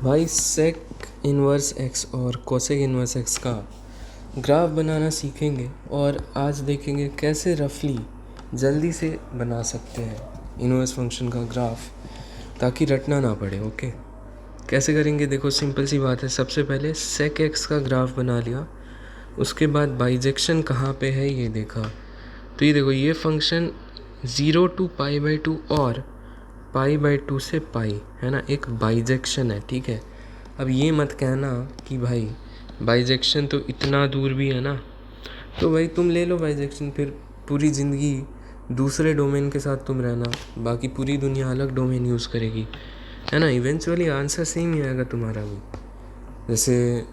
भाई सेक inverse x और cosec inverse x का ग्राफ बनाना सीखेंगे और आज देखेंगे कैसे रफली जल्दी से बना सकते हैं इन्वर्स फंक्शन का ग्राफ ताकि रटना ना पड़े। ओके, कैसे करेंगे देखो, सिंपल सी बात है। सबसे पहले सेक एक्स का ग्राफ बना लिया, उसके बाद बाइजेक्शन कहाँ पे है ये देखा। तो ये देखो, ये फंक्शन 0 to π/2 और π/2 से पाई है ना, एक बाइजेक्शन है। ठीक है, अब ये मत कहना कि भाई बाइजेक्शन तो इतना दूर भी है ना, तो भाई तुम ले लो बाइजेक्शन, फिर पूरी ज़िंदगी दूसरे डोमेन के साथ तुम रहना, बाकी पूरी दुनिया अलग डोमेन यूज़ करेगी, है ना। इवेंचुअली आंसर सेम ही आएगा तुम्हारा भी। जैसे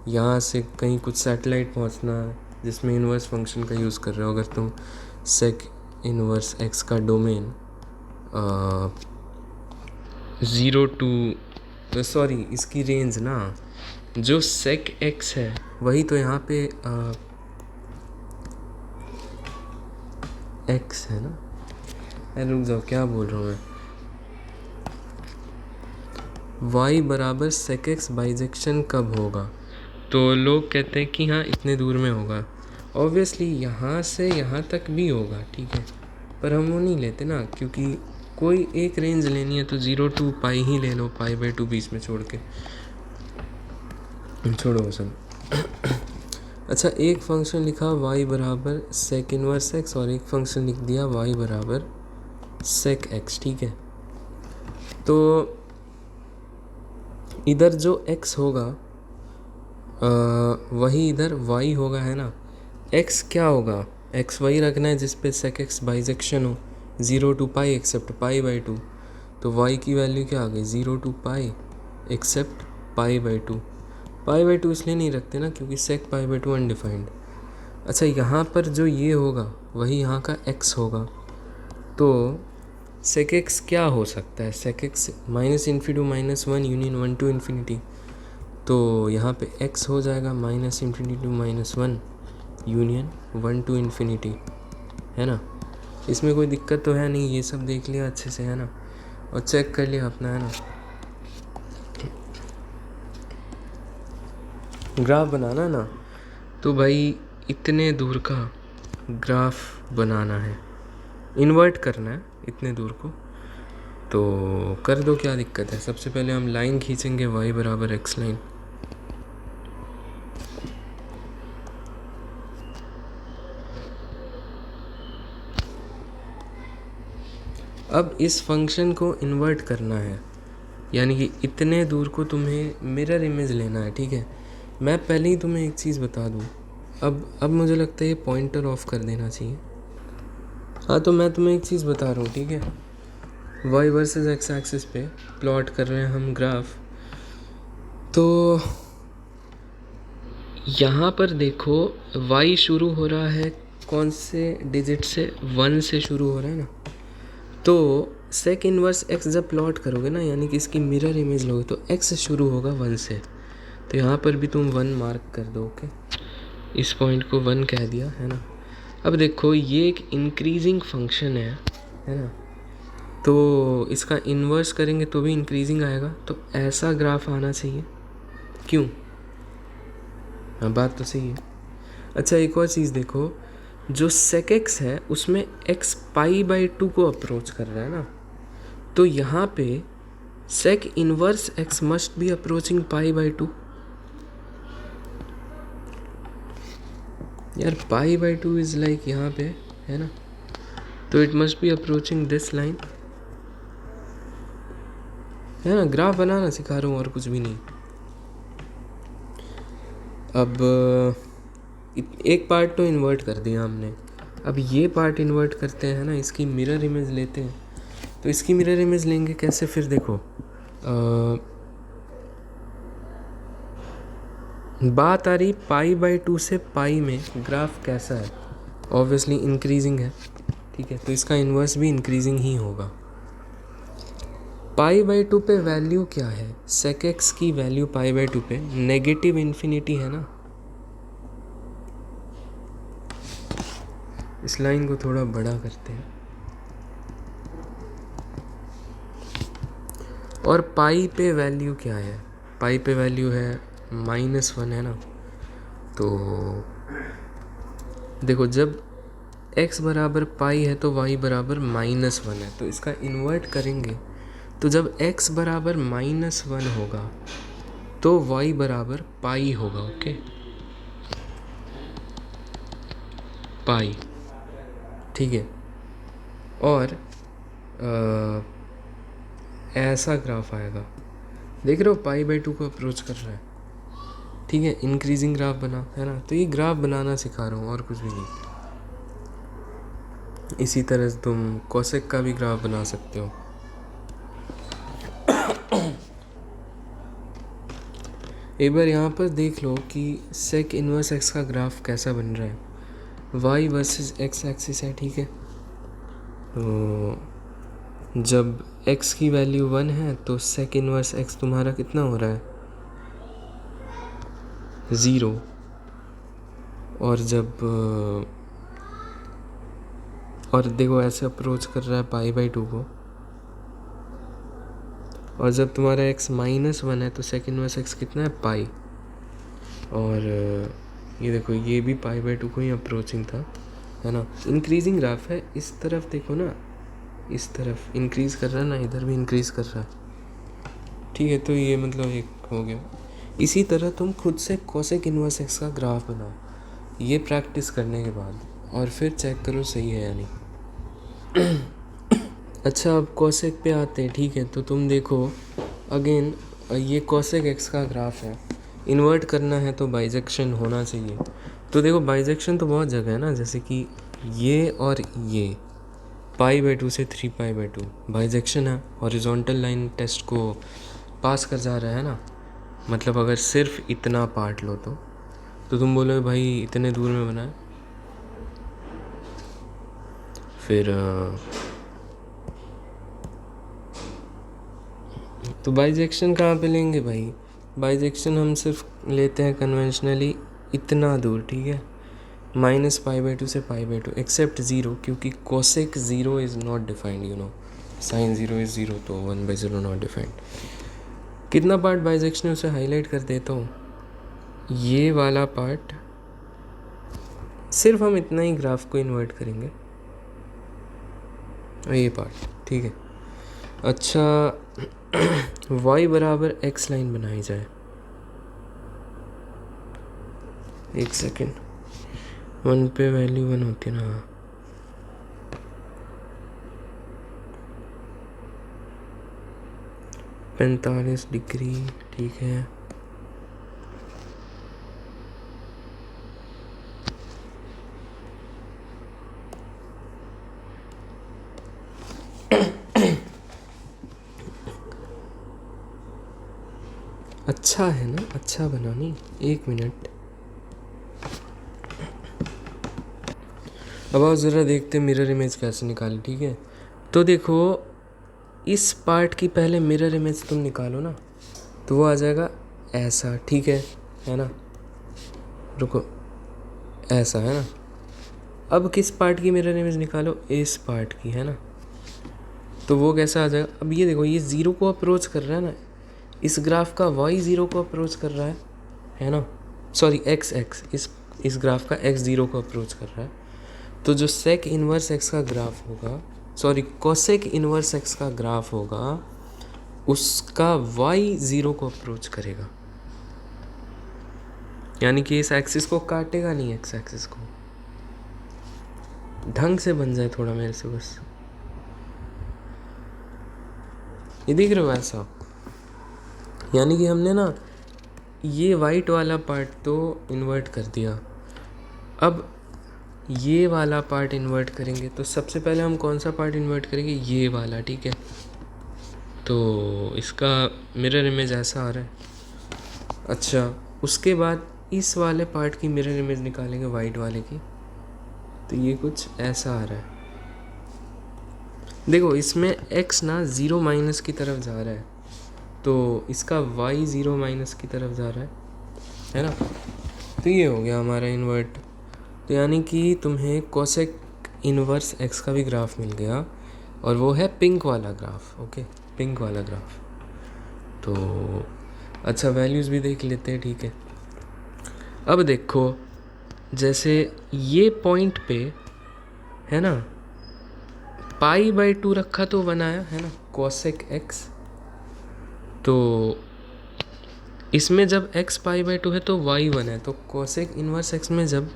यहाँ से कहीं कुछ सैटेलाइट पहुँचना जिसमें इन्वर्स फंक्शन का यूज़ कर रहे हो, अगर तुम सेक इन्वर्स एक्स का डोमेन 0 to सॉरी इसकी रेंज ना, जो सेक एक्स है वही तो यहाँ पे एक्स है ना। अरे रुक जाओ, क्या बोल रहा हूँ मैं। y बराबर सेक एक्स बाइजेक्शन कब होगा, तो लोग कहते हैं कि हाँ इतने दूर में होगा। ऑब्वियसली यहाँ से यहाँ तक भी होगा, ठीक है, पर हम वो नहीं लेते ना, क्योंकि कोई एक रेंज लेनी है तो 0 to π ही ले लो, π/2 बीच में छोड़ के, छोड़ो वो सब। अच्छा, एक फंक्शन लिखा y बराबर सेक इन्वर्स एक्स और एक फंक्शन लिख दिया y बराबर सेक एक्स। ठीक है, तो इधर जो x होगा वही इधर y होगा, है ना। x क्या होगा, x वही रखना है जिस पे सेक एक्स बाइजेक्शन हो, 0 to π एक्सेप्ट π/2। तो y की वैल्यू क्या आ गई, 0 to π एक्सेप्ट π/2। π/2 इसलिए नहीं रखते ना क्योंकि सेक π/2 अनडिफाइंड। अच्छा, यहाँ पर जो ये होगा वही यहाँ का x होगा, तो सेक एक्स क्या हो सकता है, sec x -∞ to -1 union 1 to infinity, तो यहाँ पे x हो जाएगा -∞ to -1 यूनियन 1 to इन्फिनिटी, है ना। इसमें कोई दिक्कत तो है नहीं, ये सब देख लिया अच्छे से, है ना, और चेक कर लिया अपना, है ना। ग्राफ बनाना ना, तो भाई इतने दूर का ग्राफ बनाना है, इन्वर्ट करना है इतने दूर को, तो कर दो, क्या दिक्कत है। सबसे पहले हम लाइन खींचेंगे y बराबर एक्स लाइन। अब इस फंक्शन को इन्वर्ट करना है, यानी कि इतने दूर को तुम्हें मिरर इमेज लेना है। ठीक है, मैं पहले ही तुम्हें एक चीज़ बता दूँ, अब मुझे लगता है ये पॉइंटर ऑफ कर देना चाहिए। हाँ, तो मैं तुम्हें एक चीज़ बता रहा हूँ, ठीक है। y वर्सेस एक्स एक्सिस पे प्लॉट कर रहे हैं हम ग्राफ, तो यहाँ पर देखो y शुरू हो रहा है कौन से डिजिट से, 1 से शुरू हो रहा है ना। तो सेक इन्वर्स एक्स जब प्लॉट करोगे ना, यानी कि इसकी मिरर इमेज लोगे, तो x शुरू होगा 1 से, तो यहाँ पर भी तुम 1 मार्क कर दो। ओके, इस पॉइंट को 1 कह दिया, है ना। अब देखो ये एक इंक्रीजिंग फंक्शन है ना, तो इसका इन्वर्स करेंगे तो भी इंक्रीजिंग आएगा, तो ऐसा ग्राफ आना चाहिए। क्यों, हाँ बात तो सही है। अच्छा, एक और चीज़ देखो, जो सेक एक्स है उसमें x π/2 को अप्रोच कर रहा है ना, तो यहाँ पे sec inverse x must be approaching π/2। यार π/2 इज लाइक यहाँ पे, है ना, तो it must be approaching this line, है ना। ग्राफ बनाना सिखा रहा हूँ और कुछ भी नहीं। अब एक पार्ट तो इन्वर्ट कर दिया हमने, अब ये पार्ट इन्वर्ट करते हैं ना, इसकी मिरर इमेज लेते हैं। तो इसकी मिरर इमेज लेंगे कैसे, फिर देखो बात आ रही π/2 से पाई में ग्राफ कैसा है, ऑब्वियसली इंक्रीजिंग है। ठीक है, तो इसका इन्वर्स भी इंक्रीजिंग ही होगा। π/2 पे वैल्यू क्या है, सेक एक्स की वैल्यू π/2 पे नेगेटिव इन्फिनिटी है ना। इस लाइन को थोड़ा बड़ा करते हैं, और पाई पे वैल्यू क्या है, पाई पे वैल्यू है -1 है ना, तो देखो जब x बराबर पाई है तो y बराबर -1 है, तो इसका इन्वर्ट करेंगे तो जब x बराबर -1 होगा तो y बराबर पाई होगा। ओके, पाई, ठीक है। और ऐसा ग्राफ आएगा, देख रहे हो π/2 को अप्रोच कर रहा है, ठीक है। इंक्रीजिंग ग्राफ बना है ना, तो ये ग्राफ बनाना सिखा रहा हूँ और कुछ भी नहीं। इसी तरह से तुम कोसेक का भी ग्राफ बना सकते हो। एक बार यहाँ पर देख लो कि सेक इन्वर्स एक्स का ग्राफ कैसा बन रहा है। y वर्सेस x एक्सिस है, ठीक है। तो जब x की वैल्यू 1 है तो सेक इन्वर्स x तुम्हारा कितना हो रहा है, 0। और जब और देखो ऐसे अप्रोच कर रहा है π/2 को, और जब तुम्हारा x -1 है तो सेक इन्वर्स x कितना है, पाई। और ये देखो ये भी π/2 को ही अप्रोचिंग था, है ना। इंक्रीजिंग ग्राफ है, इस तरफ देखो ना, इस तरफ इंक्रीज कर रहा है ना, इधर भी इंक्रीज कर रहा है, ठीक है। तो ये मतलब एक हो गया। इसी तरह तुम खुद से कोसेक इन्वर्स एक्स का ग्राफ बनाओ, ये प्रैक्टिस करने के बाद, और फिर चेक करो सही है या नहीं। अच्छा, अब कोसेक पे आते हैं, ठीक है। तो तुम देखो अगेन, ये कोसेक एक्स का ग्राफ है, इन्वर्ट करना है तो बाइजेक्शन होना चाहिए। तो देखो बाइजेक्शन तो बहुत जगह है ना, जैसे कि ये और ये π/2 से 3π/2 बाइजेक्शन है, हॉरिजॉन्टल लाइन टेस्ट को पास कर जा रहा है ना। मतलब अगर सिर्फ इतना पार्ट लो तो तुम बोलोगे भाई इतने दूर में बना है, फिर तो बाइजेक्शन कहाँ पे लेंगे भाई। बाइजेक्शन हम सिर्फ लेते हैं कन्वेंशनली इतना दूर, ठीक है, -π/2 से π/2 एक्सेप्ट 0, क्योंकि cosec 0 is not defined, you know, sine 0 is 0, तो 1/0 नॉट डिफाइंड। कितना पार्ट बाइजेक्शन है उसे हाईलाइट कर देता हूँ। ये वाला पार्ट सिर्फ हम इतना ही ग्राफ को इन्वर्ट करेंगे, ये पार्ट, ठीक है। अच्छा, y बराबर x लाइन बनाई जाए, एक सेकेंड, 1 पे वैल्यू 1 होती है ना, 45 डिग्री, ठीक है। अच्छा है ना, अच्छा बना नहीं, 1 मिनट। अब आओ ज़रा देखते मिरर इमेज कैसे निकाली, ठीक है। तो देखो इस पार्ट की पहले मिरर इमेज तुम निकालो ना, तो वो आ जाएगा ऐसा, ठीक है ना। रुको, ऐसा है ना। अब किस पार्ट की मिरर इमेज निकालो, इस पार्ट की, है ना। तो वो कैसा आ जाएगा, अब ये देखो ये 0 को अप्रोच कर रहा है ना, इस ग्राफ का y 0 को अप्रोच कर रहा है ना, सॉरी x इस ग्राफ का x 0 को अप्रोच कर रहा है। तो जो सेक इन्वर्स x का ग्राफ होगा, सॉरी कोसेक इन्वर्स x का ग्राफ होगा, उसका y 0 को अप्रोच करेगा, यानी कि इस एक्सिस को काटेगा नहीं, x एक्सिस को। ढंग से बन जाए थोड़ा मेरे से बस, ये देख रहे हो ऐसा, यानी कि हमने ना ये वाइट वाला पार्ट तो इन्वर्ट कर दिया। अब ये वाला पार्ट इन्वर्ट करेंगे, तो सबसे पहले हम कौन सा पार्ट इन्वर्ट करेंगे, ये वाला, ठीक है। तो इसका मिरर इमेज ऐसा आ रहा है। अच्छा, उसके बाद इस वाले पार्ट की मिरर इमेज निकालेंगे वाइट वाले की, तो ये कुछ ऐसा आ रहा है। देखो इसमें x ना 0 माइनस की तरफ जा रहा है, तो इसका y 0 माइनस की तरफ जा रहा है ना। तो ये हो गया हमारा इन्वर्ट। तो यानी कि तुम्हें कोसेक इन्वर्स x का भी ग्राफ मिल गया, और वो है पिंक वाला ग्राफ, ओके, पिंक वाला ग्राफ। तो अच्छा वैल्यूज़ भी देख लेते हैं, ठीक है। अब देखो जैसे ये पॉइंट पे है ना π/2 रखा तो 1 आया है ना cosec x। तो इसमें जब x π/2 है तो y 1 है, तो cosec इनवर्स x में जब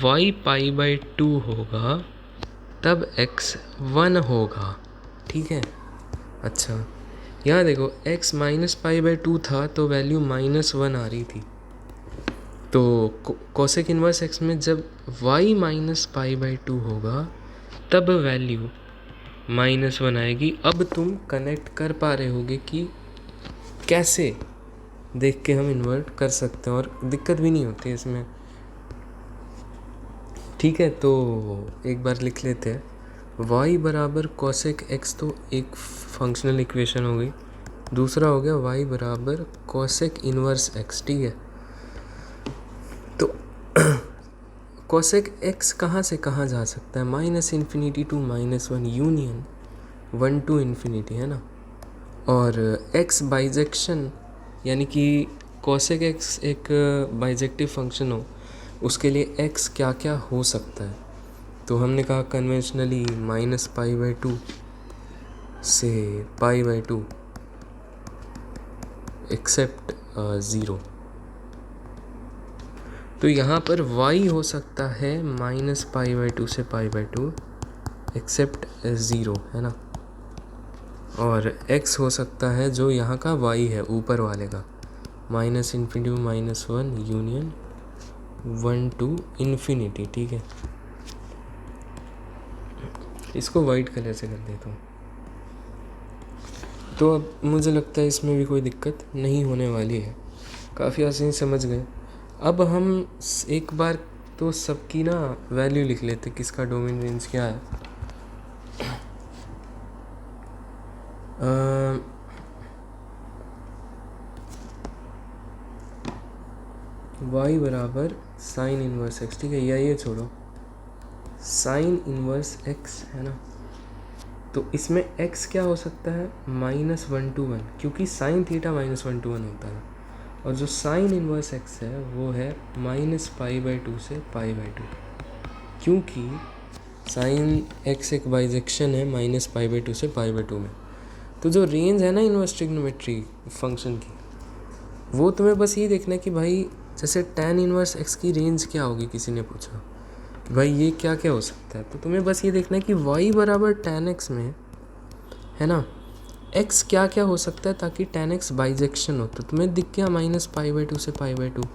y π/2 होगा तब x 1 होगा, ठीक है। अच्छा यहाँ देखो x -π/2 था तो वैल्यू -1 आ रही थी, तो cosec इनवर्स x में जब y -π/2 होगा तब वैल्यू -1 आएगी। अब तुम कनेक्ट कर पा रहे होगे कि कैसे देख के हम इन्वर्ट कर सकते हैं और दिक्कत भी नहीं होती है इसमें, ठीक है। तो एक बार लिख लेते हैं y बराबर cosec x, तो एक फंक्शनल इक्वेशन हो गई। दूसरा हो गया y बराबर cosec इनवर्स x, ठीक है। तो cosec x कहाँ से कहाँ जा सकता है, -∞ to -1 यूनियन 1 to ∞, है ना। और x बाइजेक्शन यानी कि cosec x एक बाइजेक्टिव फंक्शन हो, उसके लिए x क्या क्या हो सकता है। तो हमने कहा कन्वेंशनली -π/2 से π/2 एक्सेप्ट 0। तो यहाँ पर y हो सकता है -π/2 से π/2 एक्सेप्ट 0, है ना। और x हो सकता है जो यहाँ का y है ऊपर वाले का, -∞ to -1 यूनियन 1 to ∞, ठीक है। इसको वाइट कलर से कर देता हूँ। तो अब मुझे लगता है इसमें भी कोई दिक्कत नहीं होने वाली है, काफ़ी आसानी समझ गए। अब हम एक बार तो सबकी ना वैल्यू लिख लेते, किसका डोमेन रेंज क्या है। y बराबर साइन इनवर्स x, ठीक है, या ये छोड़ो साइन इनवर्स x, है ना। तो इसमें x क्या हो सकता है, -1 to 1, क्योंकि साइन थीटा -1 to 1 होता है। और जो साइन इनवर्स x है वो है -π/2 से π/2, क्योंकि साइन x एक बाइजेक्शन है -π/2 से π/2 में। तो जो रेंज है ना इनवर्स ट्रिग्नोमेट्री फंक्शन की, वो तुम्हें बस ये देखना है कि भाई जैसे tan इनवर्स x की रेंज क्या होगी, किसी ने पूछा कि भाई ये क्या क्या हो सकता है, तो तुम्हें बस ये देखना है कि y बराबर tan x में, है ना, x क्या क्या हो सकता है ताकि tan x बाइजेक्शन हो। तो तुम्हें दिख गया -π/2 से π/2,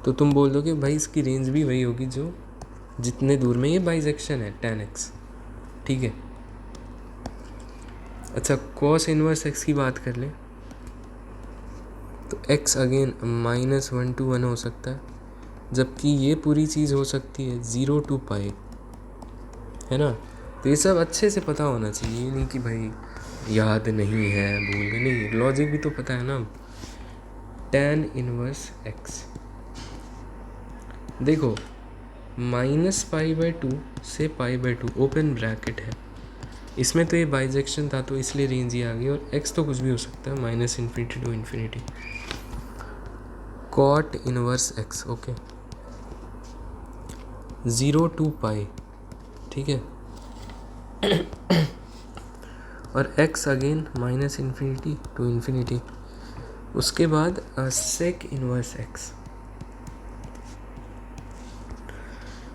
तो तुम बोल दो कि भाई इसकी रेंज भी वही होगी जो जितने दूर में ये बाइजेक्शन है tan x, ठीक है। अच्छा cos इनवर्स x की बात कर ले तो x अगेन -1 to 1 हो सकता है, जबकि ये पूरी चीज़ हो सकती है 0 to π, है ना। तो ये सब अच्छे से पता होना चाहिए, ये नहीं कि भाई याद नहीं है, भूल गए, नहीं, लॉजिक भी तो पता है ना। tan इनवर्स x देखो -π/2 से π/2 ओपन ब्रैकेट है, इसमें तो ये बाइजेक्शन था तो इसलिए रेंज ही आ गई। और x तो कुछ भी हो सकता है, -∞ to ∞। cot inverse x, okay, 0 to π, ठीक है। और x अगेन -∞ to ∞। उसके बाद sec इनवर्स x,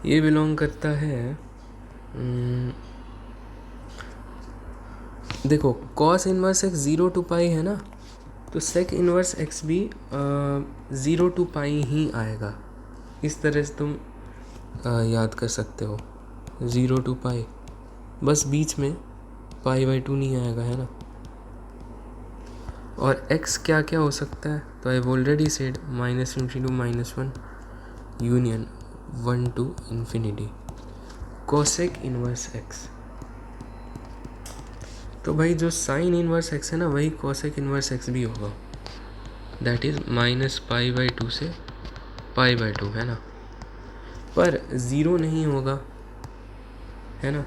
ये बिलोंग करता है देखो cos इनवर्स x 0 to π है ना, तो sec इनवर्स x भी 0 to π ही आएगा। इस तरह से तुम याद कर सकते हो 0 to π, बस बीच में π/2 नहीं आएगा, है ना। और x क्या क्या हो सकता है, तो I already said -∞ to -1 union 1 to ∞। cosec inverse x, तो भाई जो साइन इनवर्स x है ना वही cosec इनवर्स x भी होगा, दैट इज -π/2 से π/2, है ना। पर 0 नहीं होगा, है ना,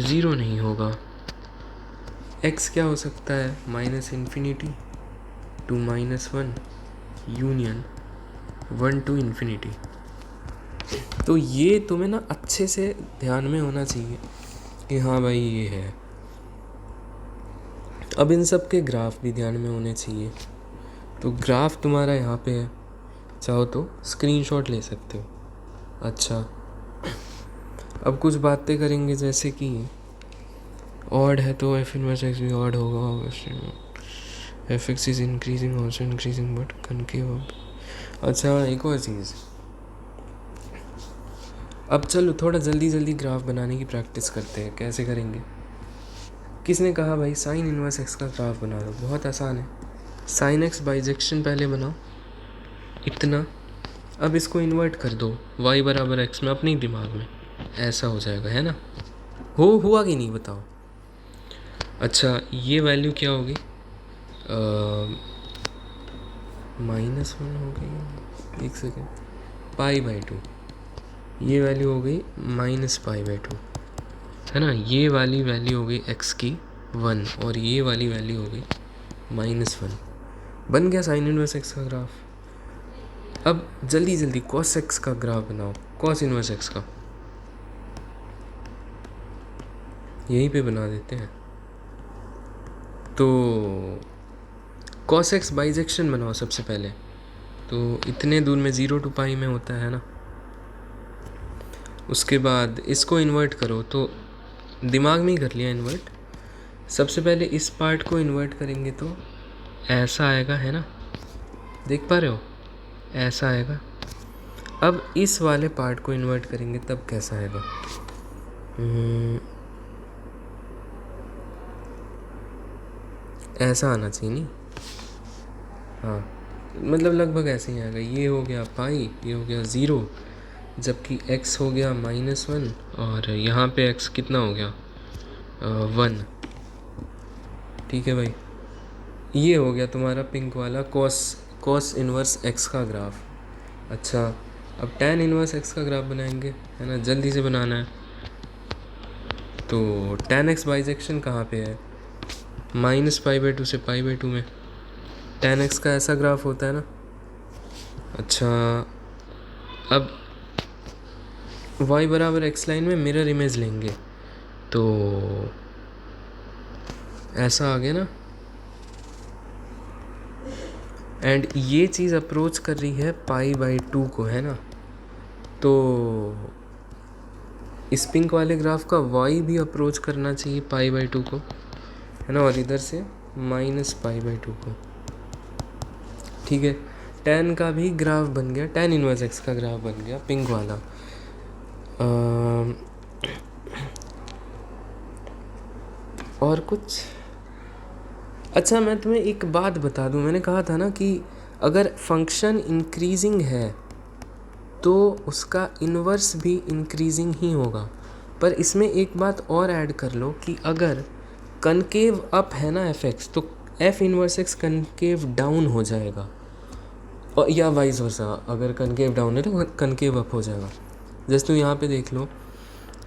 0 नहीं होगा, एक्स क्या हो सकता है, minus infinity to minus one union one to infinity. तो ये तुम्हें ना अच्छे से ध्यान में होना चाहिए कि हाँ भाई ये है। अब इन सब के ग्राफ भी ध्यान में होने चाहिए। तो ग्राफ तुम्हारा यहाँ पे है, चाहो तो स्क्रीनशॉट ले सकते हो। अच्छा, अब कुछ बातें करेंगे, जैसे कि ऑड है तो एफ इनवर्स एक्स भी ऑड होगा, F x is increasing also increasing but concave. अच्छा, एक और चीज़, अब चलो थोड़ा जल्दी जल्दी ग्राफ बनाने की प्रैक्टिस करते हैं। कैसे करेंगे? किसने कहा भाई साइन इनवर्स एक्स का ग्राफ बना दो? बहुत आसान है, साइन एक्स बाइजेक्शन पहले बनाओ इतना, अब इसको इन्वर्ट कर दो y बराबर x में अपने दिमाग में, ऐसा हो जाएगा, है ना? हुआ कि नहीं बताओ। अच्छा, ये वैल्यू क्या होगी, माइनस वन हो गई, एक सेकेंड, पाई बाई टू, ये वैल्यू हो गई माइनस पाई बाई टू, है ना? ये वाली वैल्यू हो गई x की 1 और ये वाली वैल्यू हो गई -1। बन गया साइन इनवर्स एक्स का ग्राफ। अब जल्दी जल्दी कॉस एक्स का ग्राफ बनाओ, कॉस इनवर्स एक्स का, यहीं पे बना देते हैं। तो कॉस एक्स बाइजेक्शन बनाओ सबसे पहले, तो इतने दूर में 0 टू पाई में होता है ना। उसके बाद इसको इन्वर्ट करो, तो दिमाग में ही कर लिया इन्वर्ट। सबसे पहले इस पार्ट को इन्वर्ट करेंगे तो ऐसा आएगा, है ना? देख पा रहे हो, ऐसा आएगा। अब इस वाले पार्ट को इन्वर्ट करेंगे तब कैसा आएगा, ऐसा आना चाहिए नहीं? हाँ, मतलब लगभग ऐसे ही आएगा। ये हो गया पाई, ये हो गया 0, जबकि x हो गया -1 और यहाँ पे x कितना हो गया, 1। ठीक है भाई, ये हो गया तुम्हारा पिंक वाला कॉस इनवर्स x का ग्राफ। अच्छा, अब tan इनवर्स x का ग्राफ बनाएंगे, है ना? जल्दी से बनाना है। तो tan x बाइजेक्शन कहाँ पे है, -π/2 से π/2 में tan x का ऐसा ग्राफ होता है ना। अच्छा, अब y बराबर x लाइन में मिरर इमेज लेंगे, तो ऐसा आ गया ना। एंड ये चीज़ अप्रोच कर रही है π/2 को, है ना? तो इस पिंक वाले ग्राफ का y भी अप्रोच करना चाहिए π/2 को, है ना? और इधर से -π/2 को। ठीक है, tan का भी ग्राफ बन गया, tan इनवर्स x का ग्राफ बन गया पिंक वाला। और कुछ? अच्छा, मैं तुम्हें एक बात बता दूं, मैंने कहा था ना कि अगर फंक्शन इंक्रीजिंग है तो उसका इन्वर्स भी इंक्रीजिंग ही होगा। पर इसमें एक बात और ऐड कर लो कि अगर कनकेव अप है ना f(x), तो f inverse x concave down हो जाएगा, और या वाइस वर्सा, अगर कनकेव डाउन है तो कनकेव अप हो जाएगा। जैसे तुम यहाँ पे देख लो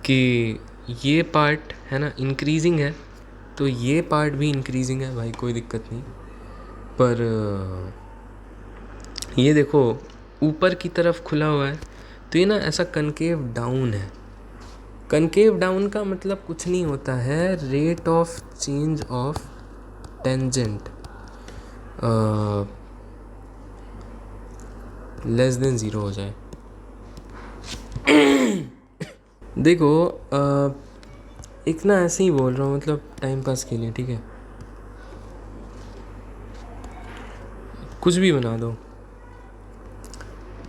कि ये पार्ट है ना इंक्रीजिंग है, तो ये पार्ट भी इंक्रीजिंग है भाई, कोई दिक्कत नहीं। पर ये देखो ऊपर की तरफ खुला हुआ है, तो ये ना ऐसा कनकेव डाउन है। कनकेव डाउन का मतलब कुछ नहीं होता है, rate of change of tangent less than 0 हो जाए। देखो एक ना ऐसे ही बोल रहा हूँ, मतलब टाइम पास के लिए, ठीक है? कुछ भी बना दो।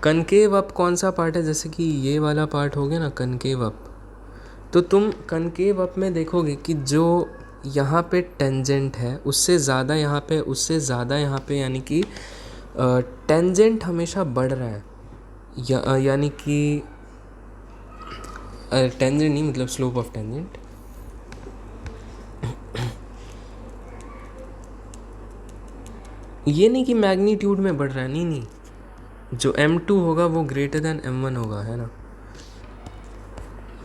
कनकेव अप कौन सा पार्ट है, जैसे कि ये वाला पार्ट हो गया ना कनकेव अप, तो तुम कनकेव अप में देखोगे कि जो यहाँ पे टेंजेंट है उससे ज़्यादा यहाँ पे, उससे ज़्यादा यहाँ पे, यानी कि टेंजेंट हमेशा बढ़ रहा है, यानी कि टेंजेंट नहीं, मतलब स्लोप ऑफ टेंजेंट। ये नहीं कि मैग्नीट्यूड में बढ़ रहा है, नहीं, जो m2 होगा वो ग्रेटर देन m1 होगा, है ना?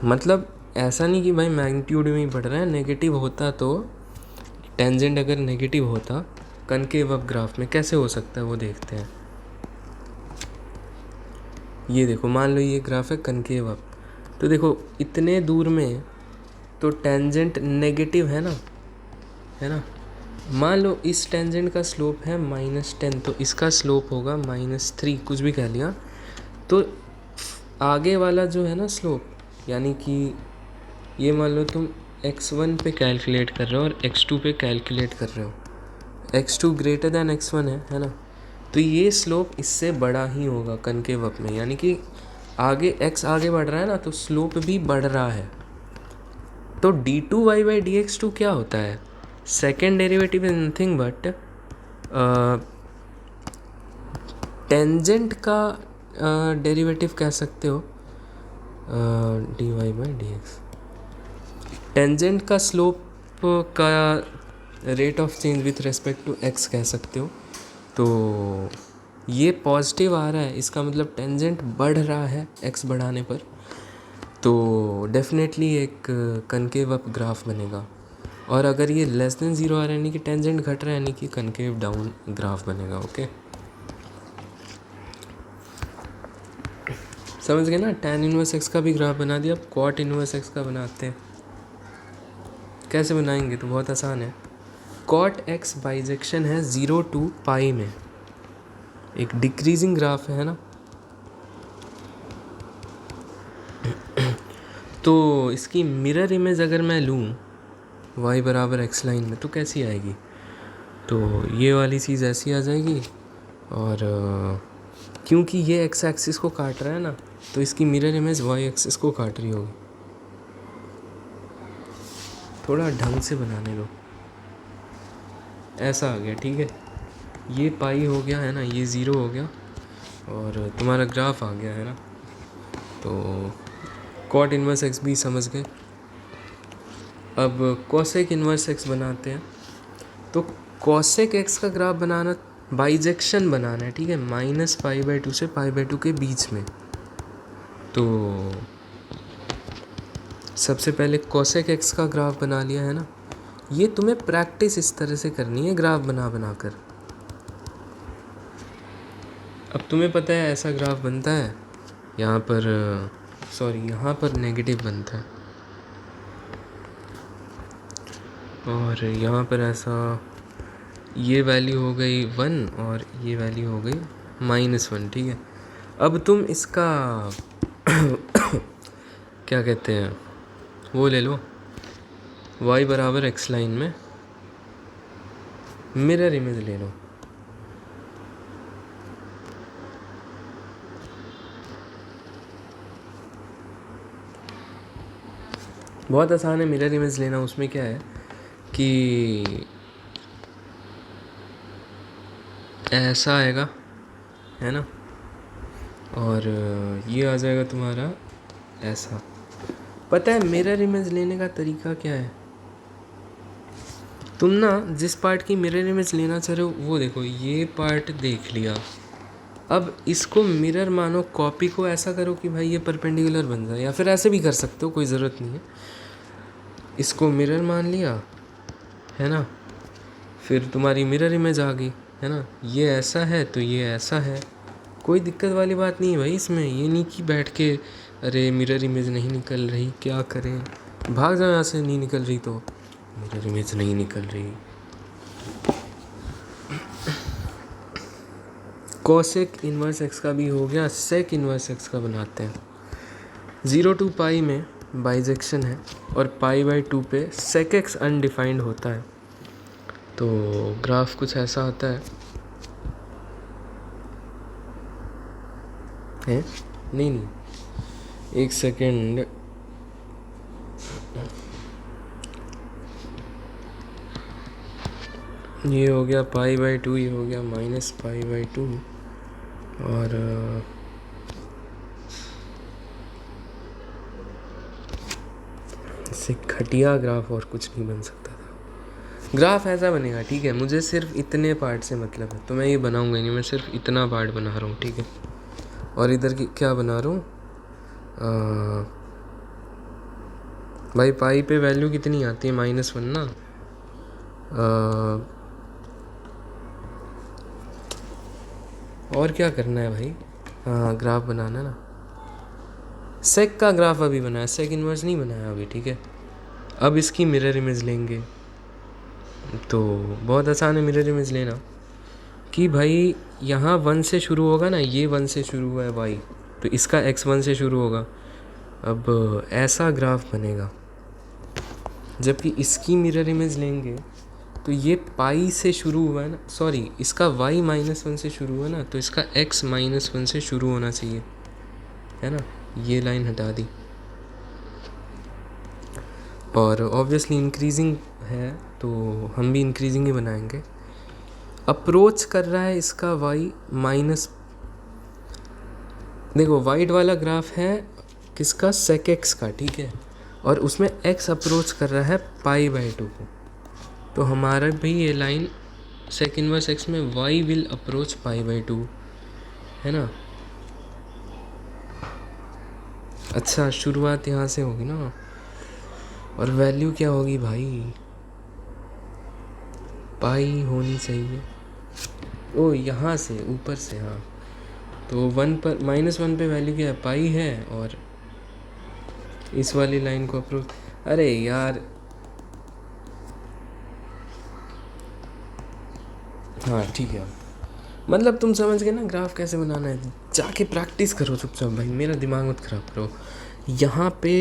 मतलब ऐसा नहीं कि भाई मैग्नीट्यूड में ही बढ़ रहा है, नेगेटिव होता तो टेंजेंट अगर नेगेटिव होता कनकेव अप ग्राफ में, कैसे हो सकता है वो देखते हैं। ये देखो, मान लो ये ग्राफ है कनकेव अप, तो देखो इतने दूर में तो टेंजेंट नेगेटिव है ना। मान लो इस टेंजेंट का स्लोप है -10, तो इसका स्लोप होगा -3, कुछ भी कह लिया। तो आगे वाला जो है ना स्लोप, यानी कि ये मान लो तुम x1 पे कैलकुलेट कर रहे हो और x2 पे कैलकुलेट कर रहे हो, x2 ग्रेटर दैन x1 है ना। तो ये स्लोप इससे बड़ा ही होगा कनकेव अप में, यानी कि आगे x आगे बढ़ रहा है ना, तो स्लोप भी बढ़ रहा है। तो d2y/dx2 क्या होता है? Second derivative is nothing but tangent का डेरिवेटिव कह सकते हो, dy/dx। टेंजेंट का स्लोप का rate of change with respect to x कह सकते हो। तो ये पॉजिटिव आ रहा है, इसका मतलब टेंजेंट बढ़ रहा है x बढ़ाने पर, तो डेफिनेटली एक कनकेव अप ग्राफ बनेगा। और अगर ये लेस देन 0 आ रहा है, यानी कि टेंजेंट घट रहा है, यानी कि कनकेव डाउन ग्राफ बनेगा। ओके, समझ गए ना। tan इनवर्स x का भी ग्राफ बना दिया, अब cot इनवर्स x का बनाते हैं। कैसे बनाएंगे? तो बहुत आसान है। cot x बाइजेक्शन है 0 to पाई में, एक डिक्रीजिंग ग्राफ है ना। तो इसकी मिरर इमेज अगर मैं लूँ y बराबर x लाइन में, तो कैसी आएगी? तो ये वाली चीज़ ऐसी आ जाएगी, और क्योंकि ये x एक्सिस को काट रहा है ना, तो इसकी मिरर इमेज y एक्सिस को काट रही होगी। थोड़ा ढंग से बनाने दो। ऐसा आ गया, ठीक है। ये पाई हो गया है ना, ये 0 हो गया, और तुम्हारा ग्राफ आ गया है ना। तो कॉट इन्वर्स x भी समझ गए। अब कोसेक इन्वर्स x बनाते हैं। तो कोसेक x का ग्राफ बनाना, बाइजेक्शन बनाना है, ठीक है, -π/2 से π/2 के बीच में। तो सबसे पहले कोसेक x का ग्राफ बना लिया है ना। ये तुम्हें प्रैक्टिस इस तरह से करनी है, ग्राफ बना कर। अब तुम्हें पता है ऐसा ग्राफ बनता है, यहाँ पर यहाँ पर नेगेटिव बनता है, और यहाँ पर ऐसा, ये वैल्यू हो गई 1 और ये वैल्यू हो गई -1, ठीक है। अब तुम इसका क्या कहते हैं, वो ले लो, y बराबर x लाइन में मिरर इमेज ले लो। बहुत आसान है मिरर इमेज लेना। उसमें क्या है कि ऐसा आएगा, है ना, और ये आ जाएगा तुम्हारा ऐसा। पता है मिरर इमेज लेने का तरीका क्या है? तुम ना जिस पार्ट की मिरर इमेज लेना चाह रहे हो वो देखो, ये पार्ट देख लिया। अब इसको मिरर मानो, कॉपी को ऐसा करो कि भाई ये परपेंडिकुलर बन जाए, या फिर ऐसे भी कर सकते हो, कोई ज़रूरत नहीं है। इसको मिरर मान लिया, है ना, फिर तुम्हारी मिरर इमेज आ गई, है ना। ये ऐसा है तो ये ऐसा है, कोई दिक्कत वाली बात नहीं है भाई इसमें। ये नहीं कि बैठ के अरे मिरर इमेज नहीं निकल रही, क्या करें, भाग जाओ यहाँ से, नहीं निकल रही तो मिरर इमेज नहीं निकल रही। कोसेक इन्वर्स x का भी हो गया, सेक इन्वर्स x का बनाते हैं। 0 to पाई में बाइजेक्शन है, और π/2 पे सेक x अनडिफाइंड होता है। तो ग्राफ कुछ ऐसा आता है नहीं, एक सेकेंड, ये हो गया π/2, ये हो गया -π/2, और इससे घटिया ग्राफ और कुछ नहीं बन सकता था। ग्राफ ऐसा बनेगा, ठीक है। मुझे सिर्फ इतने पार्ट से मतलब है, तो मैं ये बनाऊंगा नहीं, मैं सिर्फ इतना पार्ट बना रहा हूँ, ठीक है। और इधर की क्या बना रहा हूँ, भाई पाई पे वैल्यू कितनी आती है? -1 ना, और क्या करना है भाई? हाँ, ग्राफ बनाना ना। सेक का ग्राफ अभी बनाया, सेक इन्वर्स नहीं बनाया अभी, ठीक है। अब इसकी मिरर इमेज लेंगे, तो बहुत आसान है मिरर इमेज लेना कि भाई यहाँ 1 से शुरू होगा ना, ये 1 से शुरू हुआ है y, तो इसका x 1 से शुरू होगा। अब ऐसा ग्राफ बनेगा। जबकि इसकी मिरर इमेज लेंगे तो ये पाई से शुरू हुआ है ना, सॉरी, इसका y -1 से शुरू हुआ ना, तो इसका x -1 से शुरू होना चाहिए, है ना। ये लाइन हटा दी, और ऑब्वियसली इंक्रीजिंग है तो हम भी इंक्रीजिंग ही बनाएंगे। अप्रोच कर रहा है इसका y माइनस, देखो वाइट वाला ग्राफ है किसका, sec x का, ठीक है, और उसमें x अप्रोच कर रहा है π/2 को। तो हमारा भी ये लाइन sec इनवर्स x में y विल अप्रोच π/2, है ना। अच्छा, शुरुआत यहाँ से होगी ना, और वैल्यू क्या होगी भाई, पाई होनी चाहिए। ओ, यहाँ से ऊपर से, हाँ, तो 1 पर -1 पे वैल्यू क्या है, पाई है, और इस वाली लाइन को अप्रोच, अरे यार, हाँ ठीक है। मतलब तुम समझ गए ना ग्राफ कैसे बनाना है। जाके प्रैक्टिस करो चुपचाप भाई, मेरा दिमाग मत ख़राब करो। यहाँ पे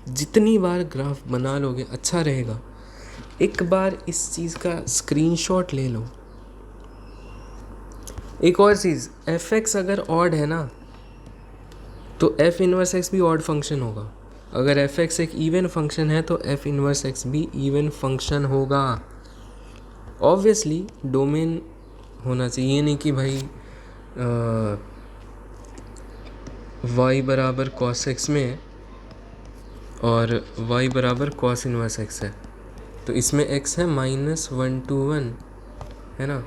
जितनी बार ग्राफ बना लोगे अच्छा रहेगा। एक बार इस चीज़ का स्क्रीनशॉट ले लो। एक और चीज़, f(x) अगर ऑड है ना, तो f इनवर्स x भी ऑड फंक्शन होगा। अगर f(x) एक इवन फंक्शन है तो f इनवर्स x भी इवन फंक्शन होगा। ऑब्वियसली डोमेन होना चाहिए, ये नहीं कि भाई y बराबर cos x में और y बराबर cos इनवर्स x है, तो इसमें x है -1 to 1, है ना,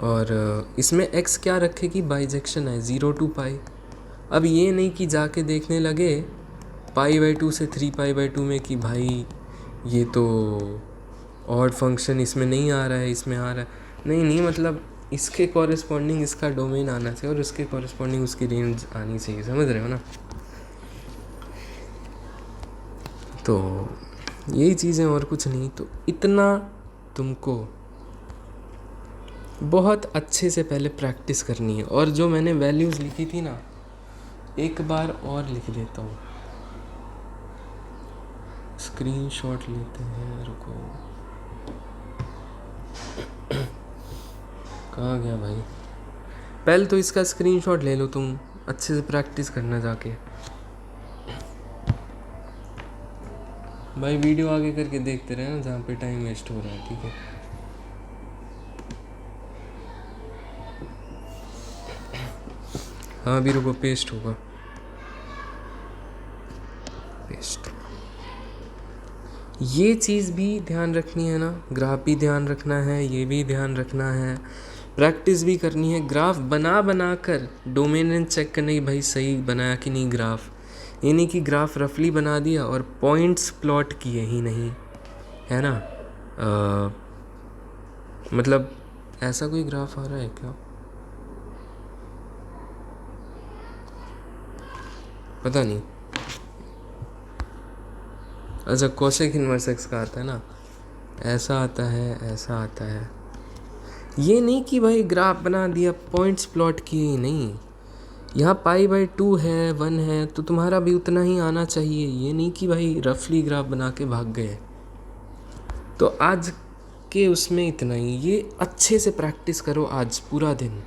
और इसमें x क्या रखेगी, बाइजेक्शन है 0 to π। अब ये नहीं कि जाके देखने लगे π/2 से 3π/2 में कि भाई ये तो ऑड फंक्शन इसमें नहीं आ रहा है, इसमें आ रहा है। नहीं, मतलब इसके कॉरेस्पॉन्डिंग इसका डोमेन आना चाहिए और उसके कॉरेस्पॉन्डिंग उसकी रेंज आनी चाहिए, समझ रहे हो ना। तो यही चीज़ें, और कुछ नहीं। तो इतना तुमको बहुत अच्छे से पहले प्रैक्टिस करनी है। और जो मैंने वैल्यूज़ लिखी थी ना, एक बार और लिख देता हूँ, स्क्रीनशॉट लेते हैं, रुको, कहाँ गया भाई। पहले तो इसका स्क्रीनशॉट ले लो, तुम अच्छे से प्रैक्टिस करना जाके। भाई वीडियो आगे करके देखते रहे ना, जहाँ पे टाइम वेस्ट हो रहा है, ठीक है। हाँ अभी रुको, पेस्ट होगा, पेस्ट। ये चीज़ भी ध्यान रखनी है ना, ग्राफ भी ध्यान रखना है, ये भी ध्यान रखना है, प्रैक्टिस भी करनी है। ग्राफ बना कर डोमेन चेक करने की, भाई सही बनाया कि नहीं ग्राफ। ये नहीं कि ग्राफ रफली बना दिया और पॉइंट्स प्लॉट किए ही नहीं, है ना। मतलब ऐसा कोई ग्राफ आ रहा है क्या, पता नहीं। अच्छा, कोसेक इनवर्स x का आता है ना, ऐसा आता है, ऐसा आता है। ये नहीं कि भाई ग्राफ बना दिया, पॉइंट्स प्लॉट किए ही नहीं। यहाँ π/2 है, 1 है, तो तुम्हारा भी उतना ही आना चाहिए। ये नहीं कि भाई रफली ग्राफ बना के भाग गए। तो आज के उसमें इतना ही। ये अच्छे से प्रैक्टिस करो आज पूरा दिन।